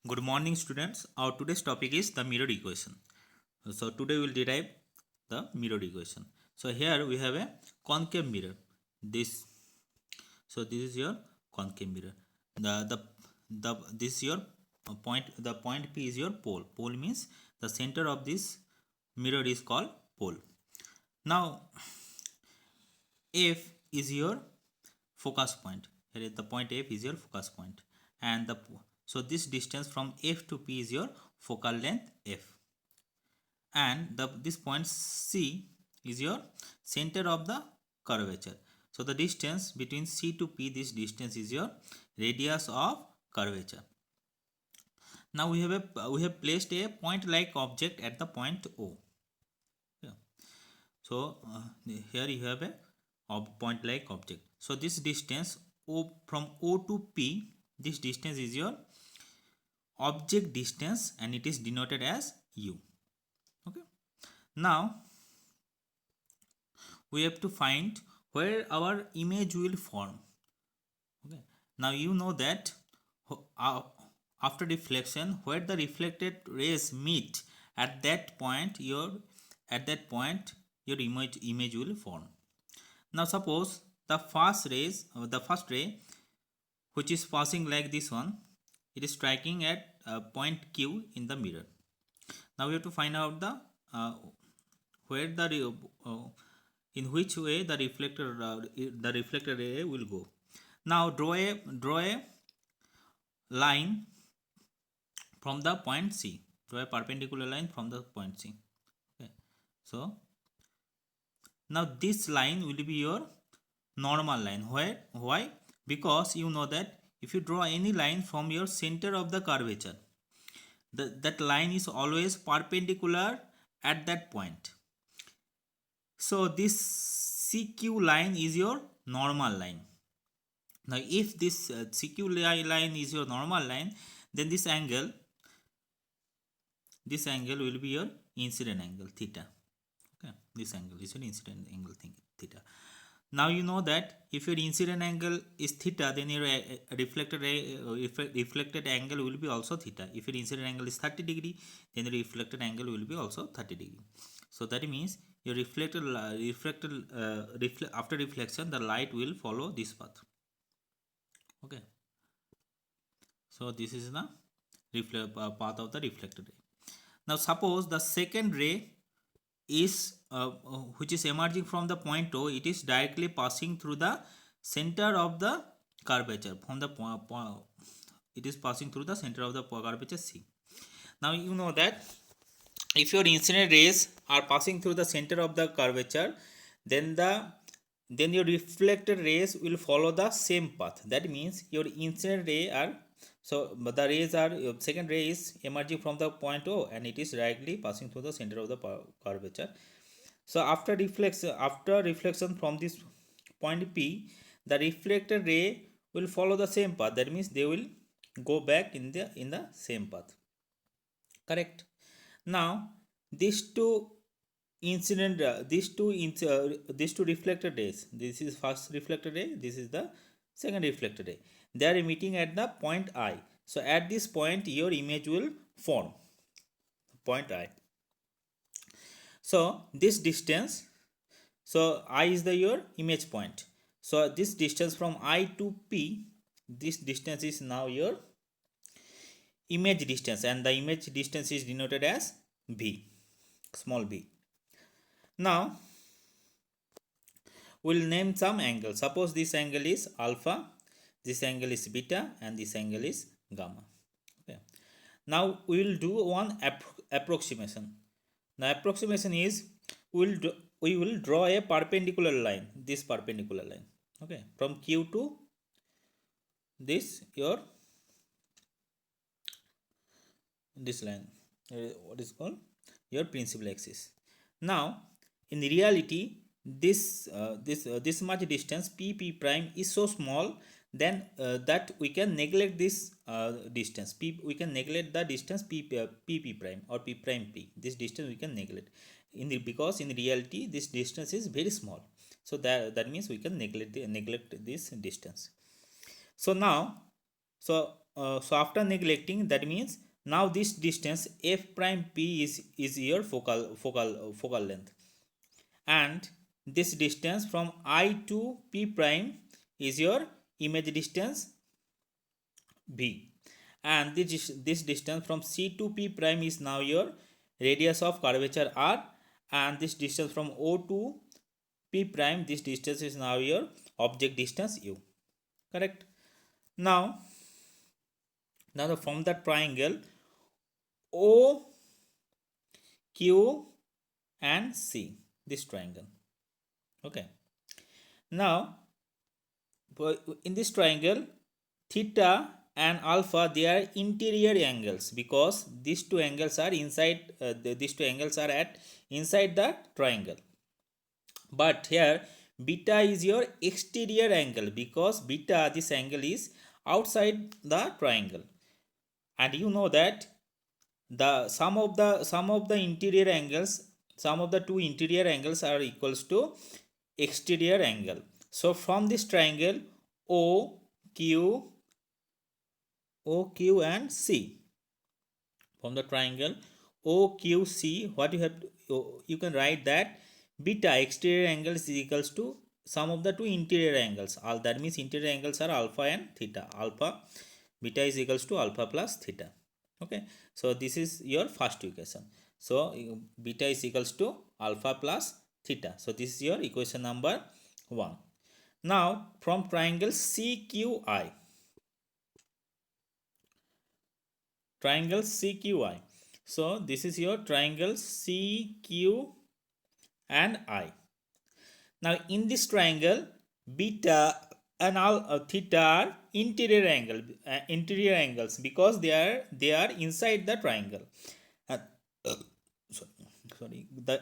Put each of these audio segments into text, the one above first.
Good morning, students. Our today's topic is the mirror equation. So today we will derive the mirror equation. So here we have a concave mirror. This this is your concave mirror. The this is your point. The point P is your pole. Pole means the center of this mirror is called pole. Now F is your focus point. Here is the point F is your focus point, and this distance from F to P is your focal length F, and this point C is your center of the curvature. So the distance between C to P, this distance is your radius of curvature. Now we have placed a point like object at the point O. Yeah. So here you have a point like object. So this distance O from O to P, this distance is your object distance and it is denoted as U. Okay. Now we have to find where our image will form. Okay. Now you know that after reflection, where the reflected rays meet, at that point your image will form. Now suppose the first ray which is passing like this one, it is striking at point Q in the mirror. Now we have to find out the where the in which way the reflected ray will go. Now draw a line from the point C. Draw a perpendicular line from the point C. Okay. So now this line will be your normal line. Why? Because you know that if you draw any line from your center of the curvature, that line is always perpendicular at that point. So this CQ line is your normal line. Now if this CQ line is your normal line, then this angle will be your incident angle theta. Okay, this angle is your incident angle theta. Now you know that if your incident angle is theta, then your reflected angle will be also theta. If your incident angle is 30 degree, then the reflected angle will be also 30 degree. So that means your after reflection, the light will follow this path. Okay. So this is the path of the reflected ray. Now suppose the second ray is which is emerging from the point O, it is directly passing through the center of the curvature. From the it is passing through the center of the curvature C. Now you know that if your incident rays are passing through the center of the curvature, then your reflected rays will follow the same path. That means your incident ray are the rays are second ray is emerging from the point O and it is directly passing through the center of the curvature. So after reflection from this point P, the reflected ray will follow the same path. That means they will go back in the same path. Correct. Now these two reflected rays, this is first reflected ray, this is the second reflected ray, they are emitting at the point I. So at this point your image will form, point I. So this distance, so I is your image point. So this distance from I to P, this distance is now your image distance, and the image distance is denoted as V, small b. Now we'll name some angle. Suppose this angle is alpha, this angle is beta, and this angle is gamma. Okay. Now we will do one approximation. The approximation is we will draw a perpendicular line, this perpendicular line. Okay, from Q to this this line, what is called your principal axis. Now in reality, this much distance P prime is so small then that we can neglect this distance we can neglect the distance P prime or P prime P. This distance we can neglect because in reality this distance is very small. So that means we can neglect this distance. So now so after neglecting, that means now this distance f prime p is your focal length, and this distance from I to p prime is your image distance v, and this distance from c to p prime is now your radius of curvature r, and this distance from o to p prime, this distance is now your object distance u. Correct. Now from that triangle o q and c, this triangle. Okay. Now in this triangle, theta and alpha, they are interior angles because these two angles are inside. These two angles are at inside the triangle. But here beta is your exterior angle because beta, this angle is outside the triangle, and you know that the sum of the interior angles, sum of the two interior angles are equals to exterior angle. So from this triangle OQ and C, from the triangle OQC, what you have to, you can write that beta exterior angle is equals to sum of the two interior angles. All that means interior angles are alpha and theta. Alpha beta is equals to alpha plus theta. Okay, so this is your first equation. So beta is equals to alpha plus theta. So this is your equation number 1. Now from triangle CQI, so this is your triangle CQ and I. Now in this triangle, beta and theta are interior angles because they are inside the triangle.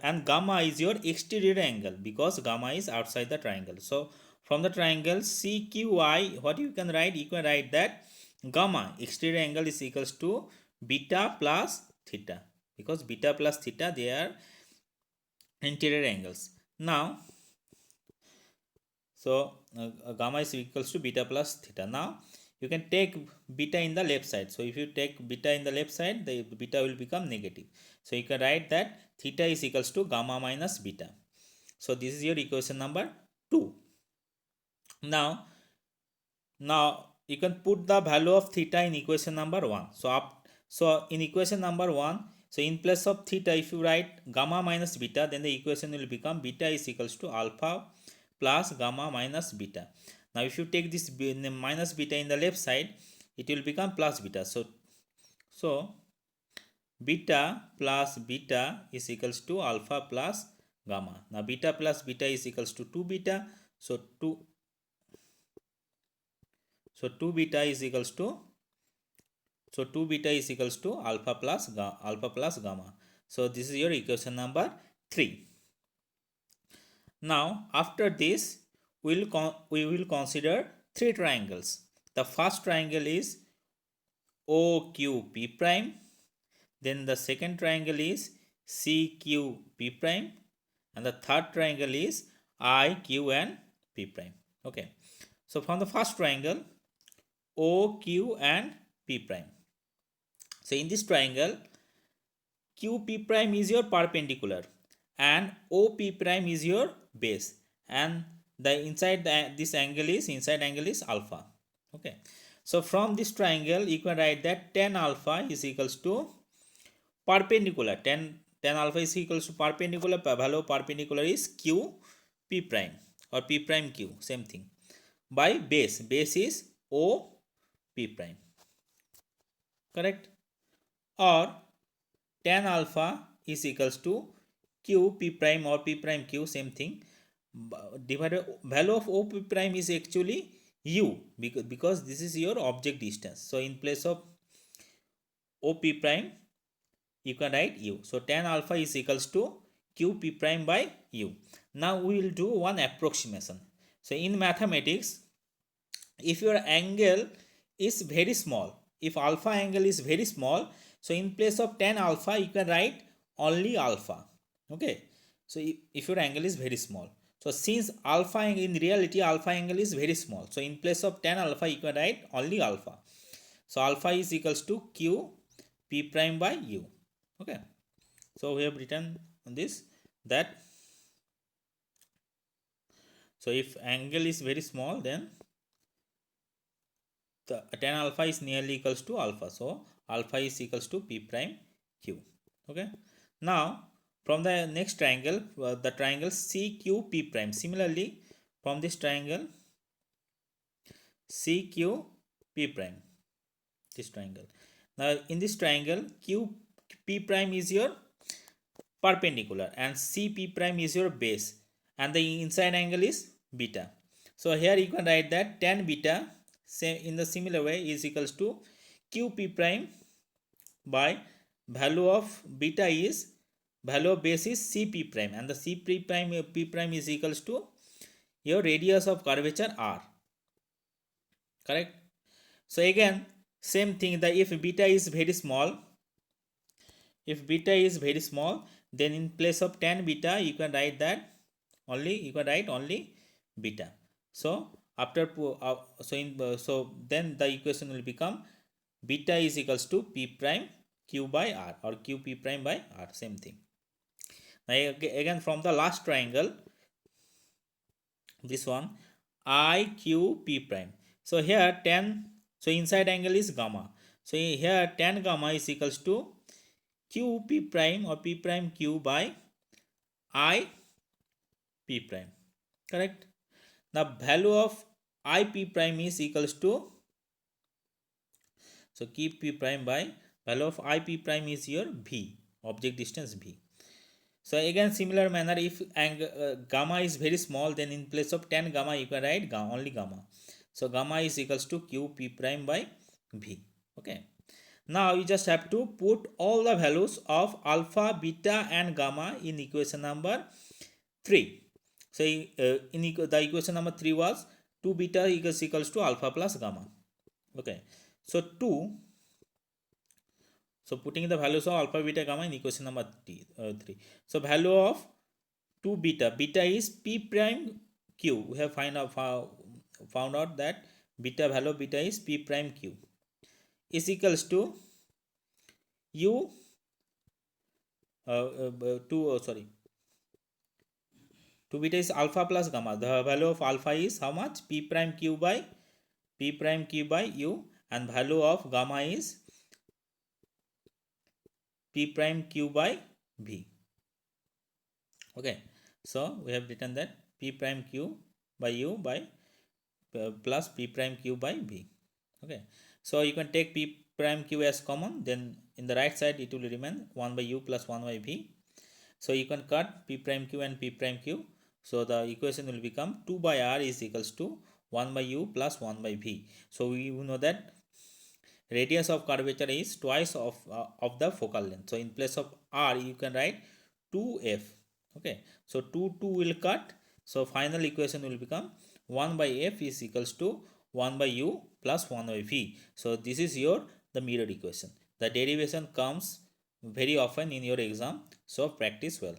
And gamma is your exterior angle because gamma is outside the triangle. So from the triangle CQI, what you can write? You can write that gamma exterior angle is equals to beta plus theta because beta plus theta, they are interior angles. Now so gamma is equals to beta plus theta. Now you can take beta in the left side. So if you take beta in the left side, the beta will become negative. So you can write that theta is equals to gamma minus beta. So this is your equation number 2. Now you can put the value of theta in equation number 1. So in equation number 1, so in place of theta, if you write gamma minus beta, then the equation will become beta is equals to alpha plus gamma minus beta. Now if you take this minus beta in the left side, it will become plus beta. So beta plus beta is equals to alpha plus gamma. Now beta plus beta is equals to 2 beta. So 2 beta is equals to, so 2 beta is equals to alpha plus gamma. So this is your equation number 3. Now after this, we will consider 3 triangles. The first triangle is OQP prime. Then the second triangle is CQP prime, and the third triangle is IQ and P prime. Okay. So from the first triangle OQ and P prime. So in this triangle, QP prime is your perpendicular and OP prime is your base, and the inside this angle is alpha. Okay. So from this triangle, you can write that tan alpha is equals to perpendicular. Tan alpha is equals to perpendicular. Value of perpendicular is Q P prime or P prime Q, same thing, by base. Base is O P prime. Correct. Or tan alpha is equals to Q P prime or P prime Q, same thing, divided value of O P prime is actually U because this is your object distance. So in place of O P prime, you can write U. So tan alpha is equals to Q P prime by U. Now we will do one approximation. So in mathematics, if your angle is very small, if alpha angle is very small, so in place of tan alpha, you can write only alpha. Okay. So if your angle is very small, so since alpha, in reality alpha angle is very small, so in place of tan alpha, you can write only alpha. So alpha is equals to q p prime by u. Okay, so we have written this, that so if angle is very small, then the tan alpha is nearly equals to alpha, so alpha is equals to p prime q. Okay, now from the next triangle, the triangle cqp prime, similarly from this triangle cqp prime, this triangle, now in this triangle qp prime is your perpendicular and cp prime is your base, and the inside angle is beta. So here you can write that tan beta, same in the similar way, is equals to qp prime by value of beta is value of base is cp prime, and the cp prime p prime is equals to your radius of curvature r. Correct? So again same thing, that if beta is very small, if beta is very small, then in place of tan beta you can write that only, you can write only beta. So after so then the equation will become beta is equals to p prime q by r, or q p prime by r, same thing. Now again from the last triangle, this one I q p prime, so here tan, so inside angle is gamma, so here tan gamma is equals to q p prime or p prime q by I p prime. Correct? The value of I p prime is equals to, so keep p prime by value of I p prime is your v, object distance v. So again similar manner, if gamma is very small, then in place of tan gamma you can write only gamma. So gamma is equals to q p prime by v. Okay. Now you just have to put all the values of alpha, beta and gamma in equation number 3. So the equation number 3 was 2 beta is equals to alpha plus gamma. Okay. So 2, so putting the values of alpha, beta, gamma in equation number 3. So value of 2 beta, beta is p prime q. We have found out that beta value of beta is p prime q is equals to u 2 beta is alpha plus gamma. The value of alpha is how much? P prime q by u, and value of gamma is p prime q by v. Okay, so we have written that p prime q by u by plus p prime q by v. Okay, so you can take p prime q as common, then in the right side it will remain 1 by u plus 1 by v. So you can cut p prime q and p prime q. So the equation will become 2 by r is equals to 1 by u plus 1 by v. So we know that radius of curvature is twice of the focal length. So in place of r you can write 2f. Okay, so 2 will cut. So final equation will become 1 by f is equals to 1 by u plus 1 by v. So this is your the mirror equation. The derivation comes very often in your exam, so practice well.